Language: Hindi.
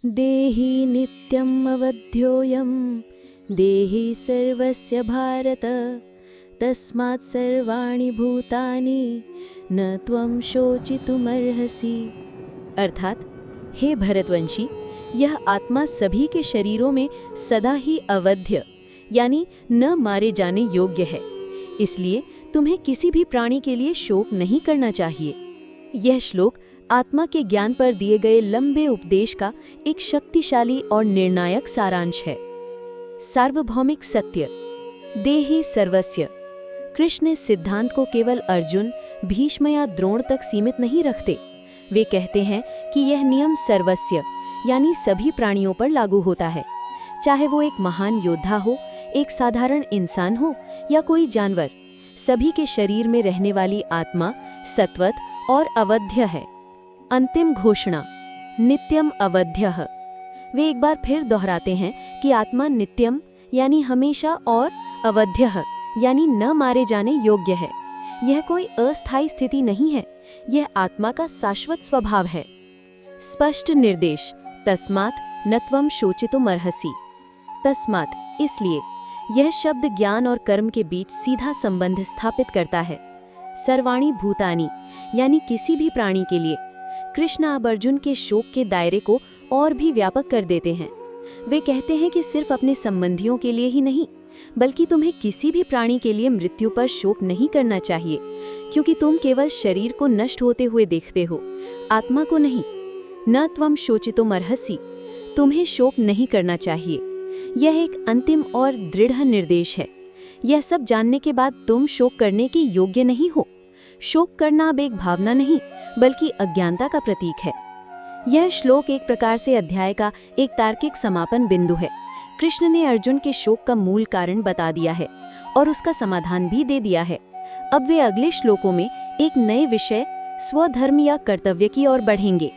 देहि नित्यम् अवध्योऽयं देहि सर्वस्य भारत तस्मात् सर्वाणि भूतानि न त्वं शोचितुमर्हसि। अर्थात, हे भरतवंशी, यह आत्मा सभी के शरीरों में सदा ही अवध्य यानी न मारे जाने योग्य है, इसलिए तुम्हें किसी भी प्राणी के लिए शोक नहीं करना चाहिए। यह श्लोक आत्मा के ज्ञान पर दिए गए लंबे उपदेश का एक शक्तिशाली और निर्णायक सारांश है। सार्वभौमिक सत्य, देहि सर्वस्य। कृष्ण इस सिद्धांत को केवल अर्जुन, भीष्म या द्रोण तक सीमित नहीं रखते। वे कहते हैं कि यह नियम सर्वस्य यानी सभी प्राणियों पर लागू होता है, चाहे वो एक महान योद्धा हो, एक साधारण इंसान हो या कोई जानवर। सभी के शरीर में रहने वाली आत्मा सत्वत और अवध्य है। अंतिम घोषणा, नित्यम अवध्यः। वे एक बार फिर दोहराते हैं कि आत्मा नित्यम यानी हमेशा और अवध्यः यानी न मारे जाने योग्य है। यह कोई अस्थायी स्थिति नहीं है, यह आत्मा का शाश्वत स्वभाव है। स्पष्ट निर्देश, तस्मात् न त्वं शोचितुमर्हसि। तस्मात्, इसलिए। यह शब्द ज्ञान और कर्म के बीच सीधा संबंध स्थापित करता है। सर्वाणि भूतानि यानी किसी भी प्राणी के लिए। कृष्ण अब अर्जुन के शोक के दायरे को और भी व्यापक कर देते हैं। वे कहते हैं कि सिर्फ अपने संबंधियों के लिए ही नहीं, बल्कि तुम्हें किसी भी प्राणी के लिए मृत्यु पर शोक नहीं करना चाहिए, क्योंकि तुम केवल शरीर को नष्ट होते हुए देखते हो, आत्मा को नहीं। न त्वं शोचितुमर्हसि, तुम्हें शोक नहीं करना चाहिए। यह एक अंतिम और दृढ़ निर्देश है। यह सब जानने के बाद तुम शोक करने के योग्य नहीं हो। शोक करना अब एक भावना नहीं, बल्कि अज्ञानता का प्रतीक है। यह श्लोक एक प्रकार से अध्याय का एक तार्किक समापन बिंदु है। कृष्ण ने अर्जुन के शोक का मूल कारण बता दिया है और उसका समाधान भी दे दिया है। अब वे अगले श्लोकों में एक नए विषय, स्वधर्म या कर्तव्य की ओर बढ़ेंगे।